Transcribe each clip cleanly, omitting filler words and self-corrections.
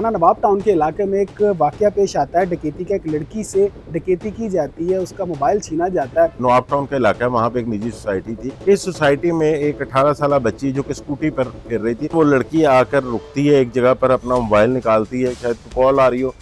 थाना नवाब टाउन के इलाके में एक वाकया पेश आता है। डकैती का, एक लड़की से डकैती की जाती है, उसका मोबाइल छीना जाता है। नवाब टाउन का इलाका है, वहाँ पे एक निजी सोसाइटी थी। इस सोसाइटी में एक 18 साल बच्ची जो कि स्कूटी पर फिर रही थी, वो लड़की आकर रुकती है एक जगह पर, अपना मोबाइल निकालती है, शायद कॉल आ रही हो,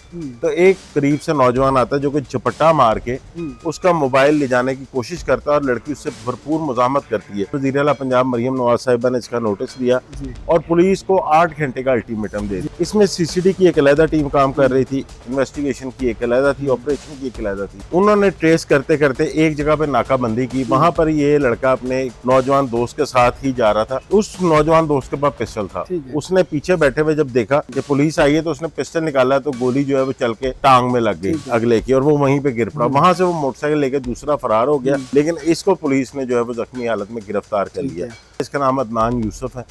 तो एक करीब से नौजवान आता है जो कि झपट्टा मार के उसका मोबाइल ले जाने की कोशिश करता है और लड़की उससे भरपूर मुजाहमत करती है। वज़ीर आला पंजाब मरियम नवाज साहिबा ने इसका नोटिस लिया और पुलिस को 8 घंटे का अल्टीमेटम दे दिया। इसमें सीसीडी की एक अलहदा टीम काम कर रही थी, इन्वेस्टिगेशन की एक अलहदा थी, ऑपरेशन की एक अलहदा थी। उन्होंने ट्रेस करते करते एक जगह पे नाकाबंदी की। वहां पर ये लड़का अपने नौजवान दोस्त के साथ ही जा रहा था। उस नौजवान दोस्त के पास पिस्टल था। उसने पीछे बैठे हुए जब देखा कि पुलिस आई है तो उसने पिस्टल निकाला, तो गोली जो है वो चल के टांग में लग गई अगले की, और वो वहीं पे गिर पड़ा। वहां से वो मोटरसाइकिल लेके दूसरा फरार हो गया, लेकिन इसको पुलिस ने जो है वो जख्मी हालत में गिरफ्तार कर लिया। इसका नाम अदनान यूसुफ है।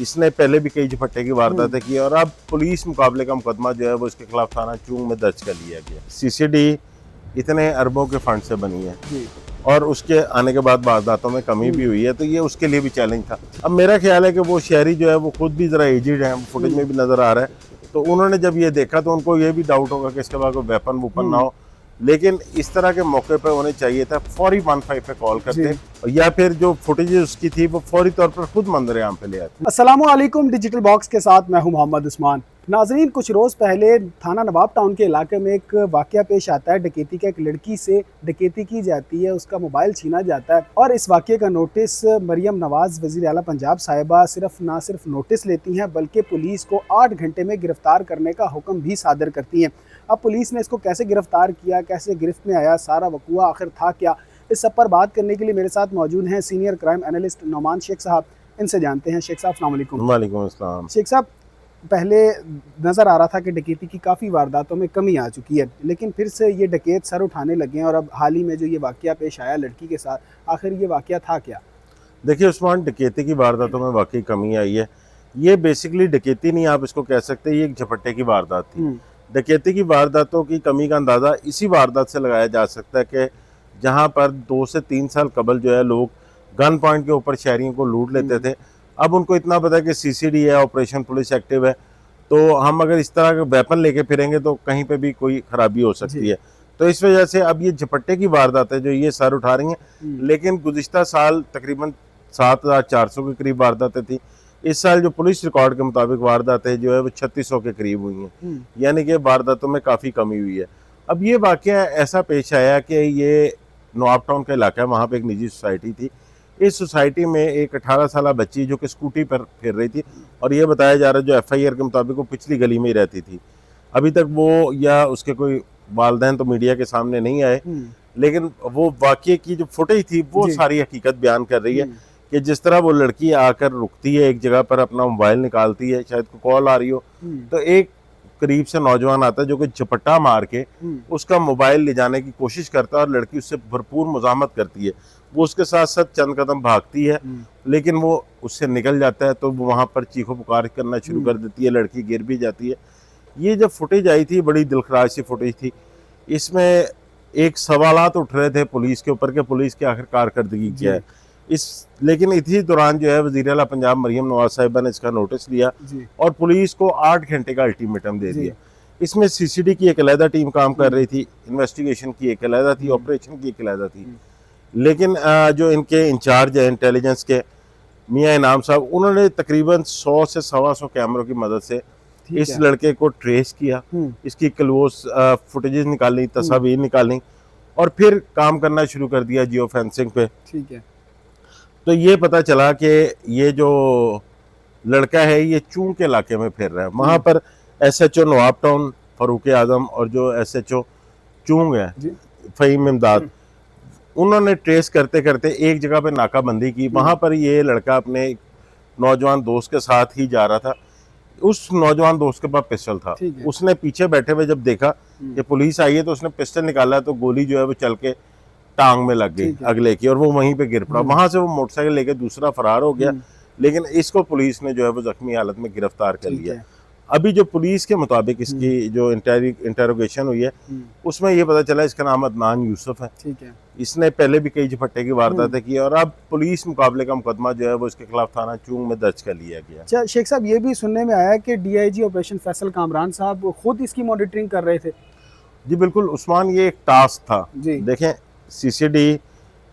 इसने पहले भी कई झपट्टे की वारदातें की और अब पुलिस मुकाबले का मुकदमा जो है वो इसके खिलाफ थाना चूंग में दर्ज कर लिया गया। सीसीडी इतने अरबों के फंड से बनी है और उसके आने के बाद वारदातों में कमी भी हुई है, तो ये उसके लिए भी चैलेंज था। अब मेरा ख्याल है कि वो शहरी जो है वो खुद भी जरा एजिड है, फुटेज में भी नजर आ रहा है, तो उन्होंने जब ये देखा तो उनको ये भी डाउट होगा कि इसके बाद कोई वेपन वूपन ना हो, लेकिन इस तरह के मौके पे होने चाहिए था फौरी 15 पे कॉल करते, या फिर जो फुटेज उसकी थी वो फौरी तौर पर खुद मंजर-ए-आम पे ले आते। अस्सलामु अलैकुम, डिजिटल बॉक्स के साथ मैं हूं मोहम्मद उस्मान। नाजरीन, कुछ रोज़ पहले थाना नवाब टाउन के इलाके में एक वाकया पेश आता है। डकैती का, एक लड़की से डकैती की जाती है, उसका मोबाइल छीना जाता है और इस वाकये का नोटिस मरियम नवाज वज़ीर आला पंजाब साहिबा ना सिर्फ नोटिस लेती हैं बल्कि पुलिस को 8 घंटे में गिरफ्तार करने का हुक्म भी सादर करती हैं। अब पुलिस ने इसको कैसे गिरफ्तार किया, कैसे गिरफ्त में आया, सारा वकूआ आखिर था क्या, इस सब पर बात करने के लिए मेरे साथ मौजूद हैं senior crime analyst Nauman Shaikh साहब। इनसे जानते हैं। शेख साहब अस्सलाम वालेकुम। वालेकुम अस्सलाम। शेख साहब, पहले नज़र आ रहा था कि डकैती की काफ़ी वारदातों में कमी आ चुकी है, लेकिन फिर से ये डकैत सर उठाने लगे हैं और अब हाल ही में जो ये वाकया पेश आया लड़की के साथ, आखिर ये वाकया था क्या? देखिए उस्मान, डकैती की वारदातों में वाकई कमी आई है। ये बेसिकली डकैती नहीं आप इसको कह सकते, ये एक झपट्टे की वारदात थी। डकैती की वारदातों की कमी का अंदाज़ा इसी वारदात से लगाया जा सकता है कि जहाँ पर 2 से 3 साल कबल जो है लोग गन पॉइंट के ऊपर शहरियों को लूट लेते थे। अब उनको इतना पता है कि सीसीडी है, ऑपरेशन पुलिस एक्टिव है, तो हम अगर इस तरह के वेपन लेके फिरेंगे तो कहीं पे भी कोई खराबी हो सकती है। तो इस वजह से अब ये झपट्टे की वारदात है जो ये सर उठा रही हैं, लेकिन गुज़िश्ता साल तकरीबन 7400 के करीब वारदातें थी। इस साल जो पुलिस रिकॉर्ड के मुताबिक वारदातें जो है वो 3600 के करीब हुई हैं, यानी कि वारदातों में काफ़ी कमी हुई है। अब ये वाकया ऐसा पेश आया कि ये नवाब टाउन का इलाका है, वहाँ पे एक निजी सोसाइटी थी। इस सोसाइटी में एक 18 साल बच्ची जो कि स्कूटी पर फिर रही थी और ये बताया जा रहा है जो FIR के मुताबिक वो पिछली गली में ही रहती थी। अभी तक वो या उसके कोई वालिदैन तो मीडिया के सामने नहीं आए, लेकिन वो वाकये की जो फुटेज थी वो सारी हकीकत बयान कर रही है कि जिस तरह वो लड़की आकर रुकती है एक जगह पर, अपना मोबाइल निकालती है, शायद कॉल आ रही हो, तो एक करीब से नौजवान आता है जो कि झपट्टा मार के उसका मोबाइल ले जाने की कोशिश करता है और लड़की उससे भरपूर मुजाहमत करती है। वो उसके साथ साथ चंद कदम भागती है, लेकिन वो उससे निकल जाता है, तो वो वहाँ पर चीखो पुकार करना शुरू कर देती है, लड़की गिर भी जाती है। ये जब फुटेज आई थी बड़ी दिलखराज सी फुटेज थी। इसमें एक सवालात उठ रहे थे पुलिस के ऊपर कि पुलिस की आखिर कारकर्दगी क्या है। लेकिन इसी दौरान जो है वज़ीर आला पंजाब मरियम नवाज साहिबा ने इसका नोटिस लिया और पुलिस को 8 घंटे का अल्टीमेटम दे दिया। इसमें सीसीडी की एक अलहदा टीम काम कर रही थी, इन्वेस्टिगेशन की एक अलहदा थी, ऑपरेशन की एक अलहदा थी, लेकिन जो इनके इंचार्ज है इंटेलिजेंस के मियां इनाम साहब, उन्होंने तकरीबन 100 से 125 कैमरों की मदद से इस लड़के को ट्रेस किया, इसकी क्लोज फुटेजेस निकाली, तस्वीर निकाली और फिर काम करना शुरू कर दिया जियो फेंसिंग पे। ठीक है। तो ये पता चला कि ये जो लड़का है ये चूंग के इलाके में फिर रहा है। वहाँ पर SHO नवाब टाउन फारूक आजम और जो SHO चूंग है फ़हीम इमदाद, उन्होंने ट्रेस करते करते एक जगह पे नाकाबंदी की। वहाँ पर ये लड़का अपने नौजवान दोस्त के साथ ही जा रहा था। उस नौजवान दोस्त के पास पिस्टल था। उसने पीछे बैठे हुए जब देखा कि पुलिस आई है तो उसने पिस्टल निकाला, तो गोली जो है वो चल के टांग में लग गई अगले की, और वो वहीं पे गिर पड़ा। वहां से वो मोटरसाइकिल लेके दूसरा फरार हो गया, लेकिन इसको पुलिस ने जो है वो जख्मी हालत में गिरफ्तार कर लिया। अभी जो पुलिस के मुताबिक इसकी जो इंटेरोगेशन हुई है उसमें ये पता चला इसका नाम अदनान यूसुफ है। ठीक है। इसने पहले भी कई झपट्टे की वारदातें की और अब पुलिस मुकाबले का मुकदमा जो है वो इसके खिलाफ थाना चूंग में दर्ज कर लिया गया। अच्छा शेख साहब, ये भी सुनने में आया है कि डीआईजी ऑपरेशन फैसल कामरान साहब खुद इसकी मॉनिटरिंग कर रहे थे। जी बिल्कुल उस्मान, ये एक टास्क था जी। देखें सीसीडी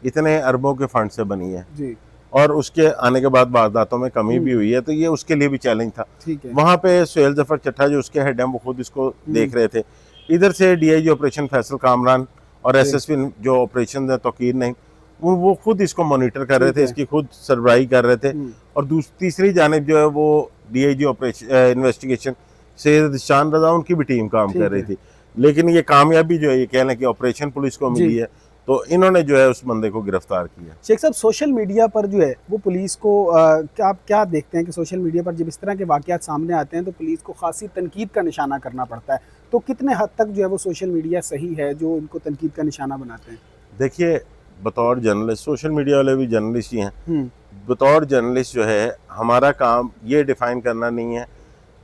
इतने अरबों के फंड से बनी है जी। और उसके आने के बाद वारदातों में कमी भी हुई है, तो ये उसके लिए भी चैलेंज था। ठीक है। वहाँ पे सुहेल जफर चट्टा जो उसके हेड हैं वो खुद इसको देख रहे थे। इधर से डीआईजी ऑपरेशन फैसल कामरान और एसएसपी जो ऑपरेशन है तौकीर नहीं, वो खुद इसको मॉनिटर कर रहे थे, इसकी खुद सरबराही कर रहे थे। और तीसरी जानिब जो है वो डीआईजी ऑपरेशन इन्वेस्टिगेशन सैयद शान रजा उनकी भी टीम काम कर रही थी। लेकिन ये कामयाबी जो है ये कह लें कि ऑपरेशन पुलिस को मिली है, तो इन्होंने जो है उस बंदे को गिरफ्तार किया। शेख साहब, सोशल मीडिया पर जो है वो पुलिस को आप क्या देखते हैं कि सोशल मीडिया पर जब इस तरह के वाक़यात सामने आते हैं तो पुलिस को खासी तनकीद का निशाना करना पड़ता है, तो कितने हद तक जो है वो सोशल मीडिया सही है जो इनको तनकीद का निशाना बनाते हैं? देखिए, बतौर जर्नलिस्ट, सोशल मीडिया वाले भी जर्नलिस्ट ही हैं, बतौर जर्नलिस्ट जो है हमारा काम ये डिफ़ाइन करना नहीं है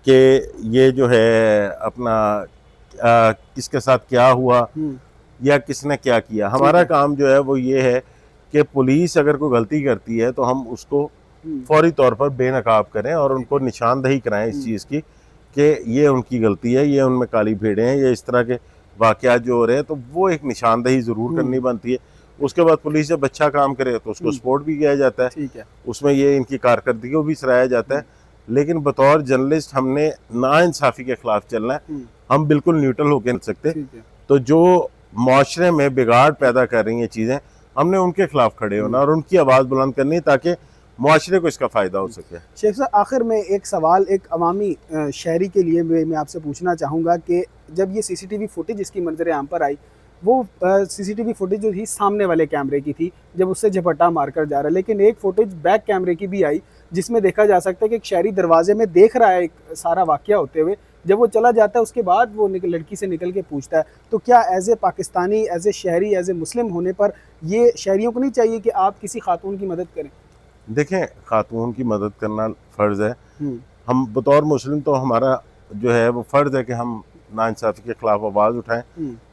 कि ये जो है अपना किसके साथ क्या हुआ या किसने क्या किया। हमारा काम जो है वो ये है कि पुलिस अगर कोई गलती करती है तो हम उसको फौरी तौर पर बेनकाब करें और उनको निशानदही कराएं इस चीज़ की कि ये उनकी गलती है, ये उनमें काली भेड़ें हैं, या इस तरह के वाक़यात जो हो रहे हैं, तो वो एक निशानदही ज़रूर करनी बनती है। उसके बाद पुलिस जब अच्छा काम करे तो उसको सपोर्ट भी किया जाता है। ठीक है। उसमें ये इनकी कारकर्दगी को भी सराहा जाता है। लेकिन बतौर जर्नलिस्ट हमने नाइंसाफ़ी के ख़िलाफ़ चलना है, हम बिल्कुल न्यूट्रल होकर नहीं सकते। तो जो माशरे में बिगाड़ पैदा कर रही हैं चीज़ें, हमने उनके खिलाफ खड़े होना और उनकी आवाज़ बुलंद करनी ताकि माशरे को इसका फ़ायदा हो सके। शेख साहब, आखिर में एक सवाल एक अवामी शहरी के लिए मैं आपसे पूछना चाहूँगा कि जब ये सीसीटीवी फुटेज इसकी मंजर आम पर आई, वो सीसीटीवी फुटेज जो थी सामने वाले कैमरे की थी जब उससे झपट्टा मारकर जा रहा है, लेकिन एक फुटेज बैक कैमरे की भी आई जिसमें देखा जा सकता है कि एक शहरी दरवाजे में देख रहा है एक सारा वाक़या होते हुए। जब वो चला जाता है उसके बाद वो लड़की से निकल के पूछता है। तो क्या as a Pakistani, as a शहरी, एज ए मुस्लिम होने पर ये शहरियों को नहीं चाहिए कि आप किसी खातून की मदद करें? देखें, खातून की मदद करना फ़र्ज़ है। हम बतौर मुस्लिम तो हमारा जो है वो फ़र्ज़ है कि हम नाइंसाफ़ी के ख़िलाफ़ आवाज़ उठाएं।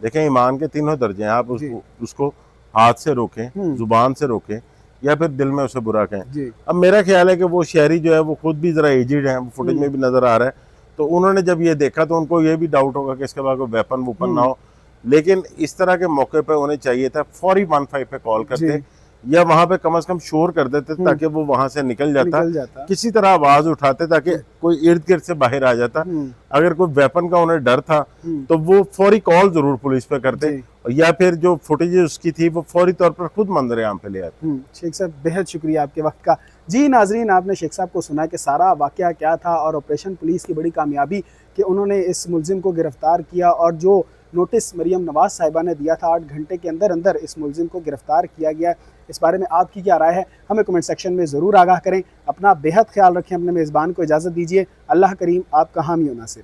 देखें, ईमान के तीनों दर्जे हैं, आप उसको हाथ से रोकें, ज़ुबान से रोकें या फिर दिल में उसे बुरा कहें। अब मेरा ख्याल है कि वो शहरी जो है वो खुद भी ज़रा एजिड हैं, वो फुटेज में भी नज़र आ रहा है, तो उन्होंने जब ये देखा तो उनको ये भी डाउट होगा कि इसके बाद कोई वेपन वूपन ना हो। लेकिन इस तरह के मौके पे उन्हें चाहिए था फौरी 15 पे कॉल करते या वहाँ पे कम से कम शोर कर देते ताकि वो वहाँ से निकल जाता, किसी तरह आवाज़ उठाते ताकि कोई इर्द गिर्द से बाहर आ जाता। अगर कोई वेपन का उन्हें डर था तो वो फौरी कॉल ज़रूर पुलिस पे करते या फिर जो फुटेज उसकी थी वो फौरी तौर पर खुद मंजर आम पे ले आते। शेख साहब, बेहद शुक्रिया आपके वक्त का। जी नाजरीन, आपने शेख साहब को सुना कि सारा वाक़या क्या था और ऑपरेशन पुलिस की बड़ी कामयाबी कि उन्होंने इस मुलजिम को गिरफ़्तार किया और जो नोटिस मरियम नवाज़ साहिबा ने दिया था 8 घंटे के अंदर अंदर इस मुलजिम को गिरफ़्तार किया गया। इस बारे में आपकी क्या राय है हमें कमेंट सेक्शन में ज़रूर आगाह करें। अपना बेहद ख्याल रखें, अपने मेज़बान को इजाज़त दीजिए। अल्लाह करीम आपका हामी व नासिर हो।